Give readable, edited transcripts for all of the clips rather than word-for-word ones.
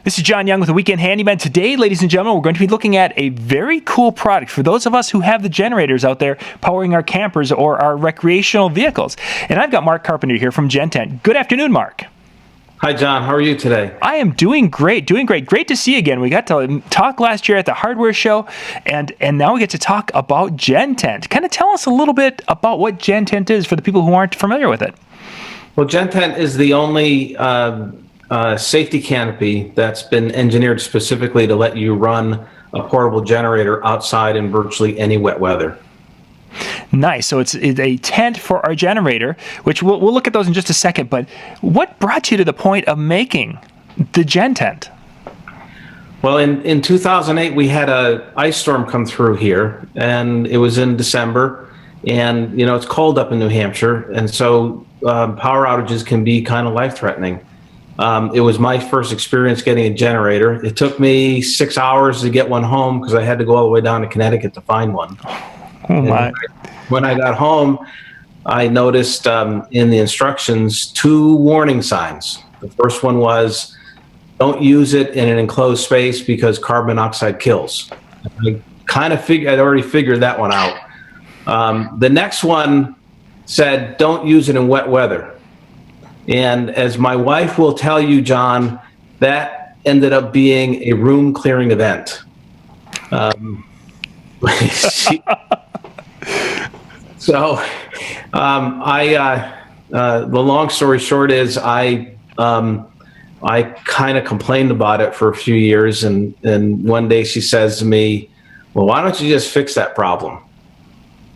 This is John Young with the Weekend Handyman. Today, ladies and gentlemen, we're going to be looking at a very cool product for those of us who have the generators out there powering our campers or our recreational vehicles. And I've got Mark Carpenter here from GenTent. Good afternoon, Mark. Hi, John. How are you today? I am doing great, doing great. Great to see you again. We got to talk last year at the hardware show, and now we get to talk about GenTent. Kind of tell us a little bit about what GenTent is for the people who aren't familiar with it. Well, GenTent is the only safety canopy that's been engineered specifically to let you run a portable generator outside in virtually any wet weather. Nice. So it's a tent for our generator, which we'll look at those in just a second. But what brought you to the point of making the GenTent? Well, in 2008, we had an ice storm come through here, and it was in December. And, you know, it's cold up in New Hampshire, and so power outages can be kind of life-threatening. It was my first experience getting a generator. It took me 6 hours to get one home because I had to go all the way down to Connecticut to find one. Oh my. When I got home, I noticed in the instructions 2 warning signs. The first one was, don't use it in an enclosed space because carbon monoxide kills. I kind of I'd already figured that one out. The next one said, don't use it in wet weather. And as my wife will tell you, John, that ended up being a room clearing event. The long story short is I kind of complained about it for a few years. And one day she says to me, well, why don't you just fix that problem?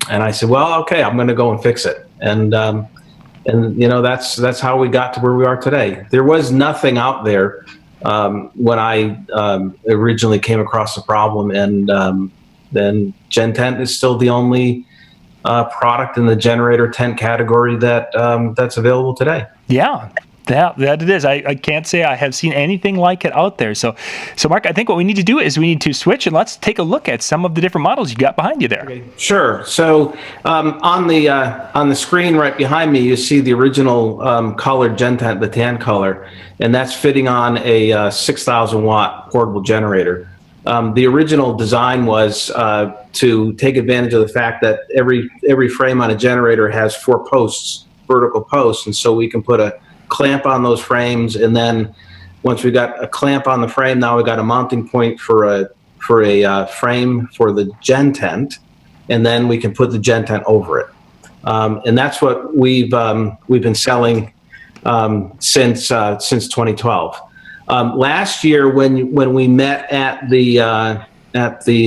And I said, well, okay, I'm going to go and fix it. And you know, that's how we got to where we are today. There was nothing out there when I originally came across the problem, and then GenTent is still the only product in the generator tent category that's available today. Yeah. That it is. I can't say I have seen anything like it out there. So Mark, I think what we need to do is we need to switch and let's take a look at some of the different models you got behind you there. Okay, sure. So on the screen right behind me, you see the original colored GenTent, the tan color, and that's fitting on a 6,000 watt portable generator. The original design was to take advantage of the fact that every frame on a generator has 4 posts, vertical posts, and so we can put a clamp on those frames, and then once we got a clamp on the frame, now we got a mounting point for a frame for the GenTent, and then we can put the GenTent over it. And that's what we've been selling since 2012. Last year, when we met at the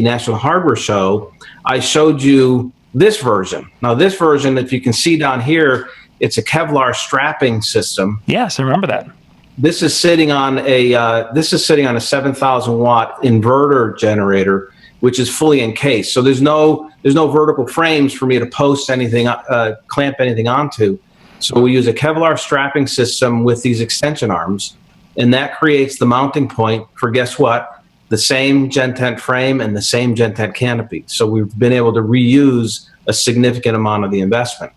National Hardware Show, I showed you this version. Now, this version, if you can see down here, it's a Kevlar strapping system. Yes, I remember that. This is sitting on a 7,000 watt inverter generator, which is fully encased. So there's no vertical frames for me to post anything, clamp anything onto. So we use a Kevlar strapping system with these extension arms, and that creates the mounting point for, guess what? The same GenTent frame and the same GenTent canopy. So we've been able to reuse a significant amount of the investment.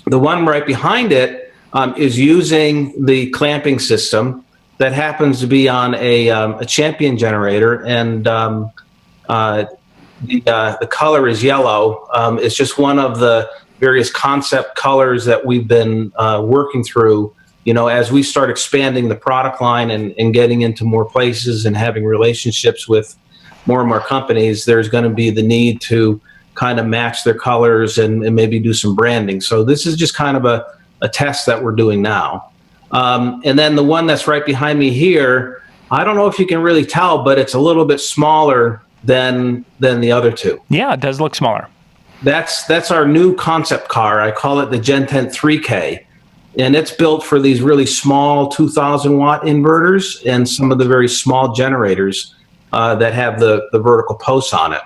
The one right behind it is using the clamping system that happens to be on a Champion generator, and the color is yellow. It's just one of the various concept colors that we've been working through. You know, as we start expanding the product line and getting into more places and having relationships with more and more companies, there's going to be the need to kind of match their colors and maybe do some branding. So this is just kind of a test that we're doing now. And then the one that's right behind me here, I don't know if you can really tell, but it's a little bit smaller than the other 2. Yeah, it does look smaller. That's our new concept car. I call it the GenTent XKi. And it's built for these really small 2,000 watt inverters and some of the very small generators that have the vertical posts on it.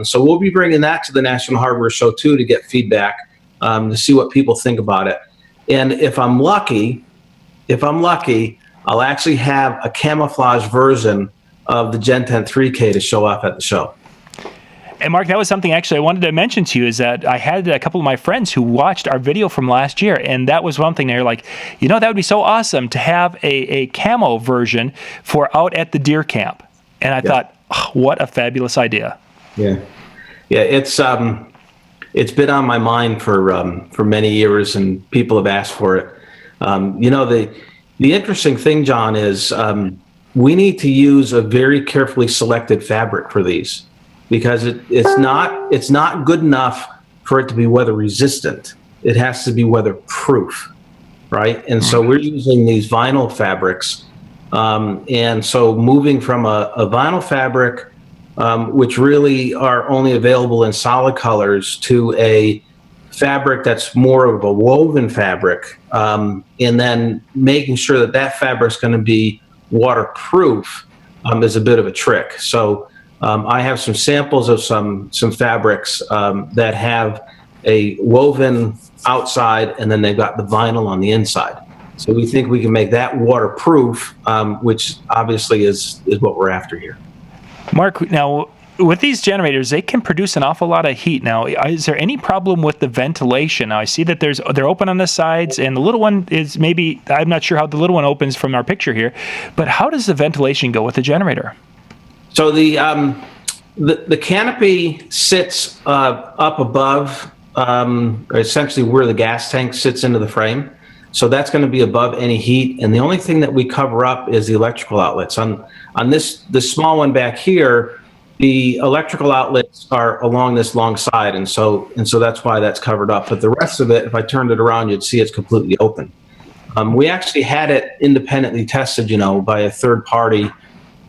So we'll be bringing that to the National Hardware Show too to get feedback, to see what people think about it. And if I'm lucky, I'll actually have a camouflage version of the GenTent XKi to show off at the show. And Mark, that was something actually I wanted to mention to you, is that I had a couple of my friends who watched our video from last year, and that was one thing. They're like, that would be so awesome to have a camo version for out at the deer camp. And I thought, oh, what a fabulous idea. Yeah. Yeah, it's been on my mind for many years, and people have asked for it. The interesting thing, John, is we need to use a very carefully selected fabric for these, because it's not good enough for it to be weather resistant. It has to be weatherproof, right? And so we're using these vinyl fabrics, and so moving from a vinyl fabric, which really are only available in solid colors, to a fabric that's more of a woven fabric, and then making sure that fabric's going to be waterproof is a bit of a trick. So I have some samples of some fabrics that have a woven outside, and then they've got the vinyl on the inside. So we think we can make that waterproof, which obviously is what we're after here. Mark, now with these generators, they can produce an awful lot of heat. Now, is there any problem with the ventilation? Now, I see that they're open on the sides, and the little one is maybe, I'm not sure how the little one opens from our picture here, but how does the ventilation go with the generator? So the canopy sits up above, essentially where the gas tank sits into the frame. So that's going to be above any heat, and the only thing that we cover up is the electrical outlets. On this small one back here, the electrical outlets are along this long side, and so that's why that's covered up. But the rest of it, if I turned it around, you'd see it's completely open. We actually had it independently tested, by a third party,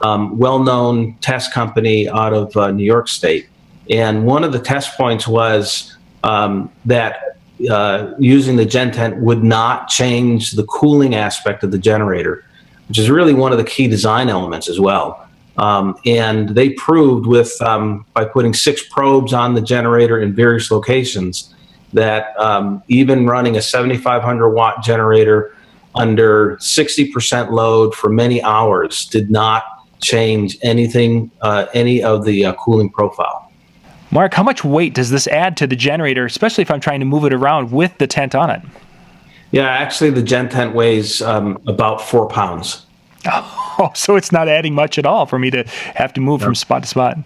well-known test company out of New York State. And one of the test points was that using the GenTent would not change the cooling aspect of the generator, which is really one of the key design elements as well. And they proved by putting 6 probes on the generator in various locations that even running a 7,500 watt generator under 60% load for many hours did not change anything, any of the cooling profile. Mark, how much weight does this add to the generator, especially if I'm trying to move it around with the tent on it? Yeah, actually the GenTent weighs about 4 pounds. Oh, so it's not adding much at all for me to have to move from spot to spot.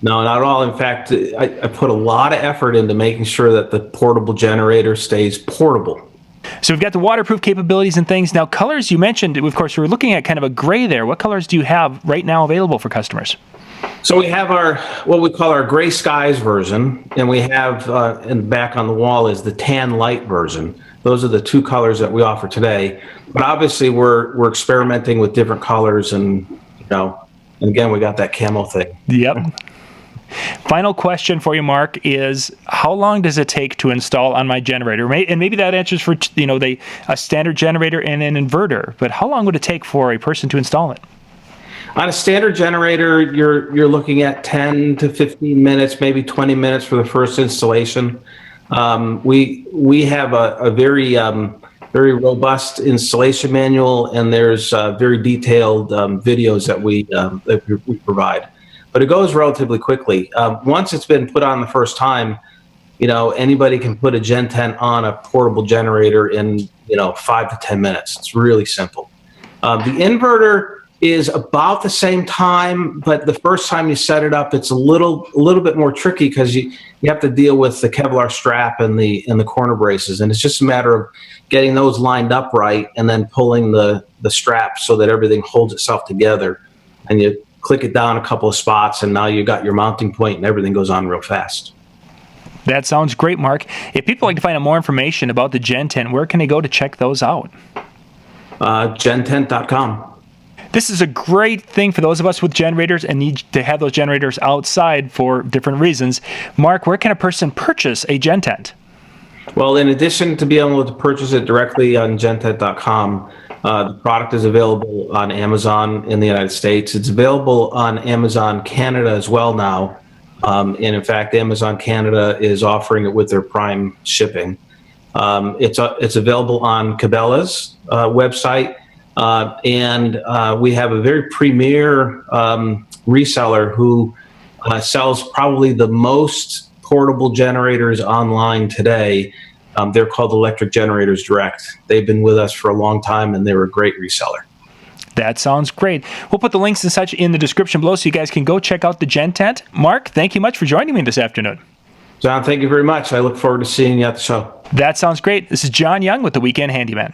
No, not at all. In fact, I put a lot of effort into making sure that the portable generator stays portable. So we've got the waterproof capabilities and things. Now, colors you mentioned, of course, we're looking at kind of a gray there. What colors do you have right now available for customers? So we have what we call our gray skies version, and we have in the back on the wall is the tan light version. Those are the 2 colors that we offer today. But obviously we're experimenting with different colors, and and again, we got that camo thing. Yep. Final question for you, Mark, is how long does it take to install on my generator? And maybe that answers for a standard generator and an inverter, but how long would it take for a person to install it? On a standard generator, you're looking at 10 to 15 minutes, maybe 20 minutes for the first installation. We have a very robust installation manual, and there's very detailed videos that we provide. But it goes relatively quickly. Once it's been put on the first time, anybody can put a GenTent on a portable generator in 5 to 10 minutes. It's really simple. The inverter is about the same time, but the first time you set it up, it's a little bit more tricky because you have to deal with the Kevlar strap and the corner braces, and it's just a matter of getting those lined up right and then pulling the strap so that everything holds itself together, and you click it down a couple of spots, and now you got your mounting point and everything goes on real fast. That sounds great, Mark. If people like to find out more information about the GenTent, where can they go to check those out? GenTent.com. This is a great thing for those of us with generators and need to have those generators outside for different reasons. Mark, where can a person purchase a GenTent? Well, in addition to being able to purchase it directly on GenTent.com, the product is available on Amazon in the United States. It's available on Amazon Canada as well now. And in fact, Amazon Canada is offering it with their Prime shipping. It's available on Cabela's website. And we have a very premier reseller who sells probably the most portable generators online today. They're called Electric Generators Direct. They've been with us for a long time, and they're a great reseller. That sounds great. We'll put the links and such in the description below so you guys can go check out the GenTent. Mark, thank you much for joining me this afternoon. John, thank you very much. I look forward to seeing you at the show. That sounds great. This is John Young with the Weekend Handyman.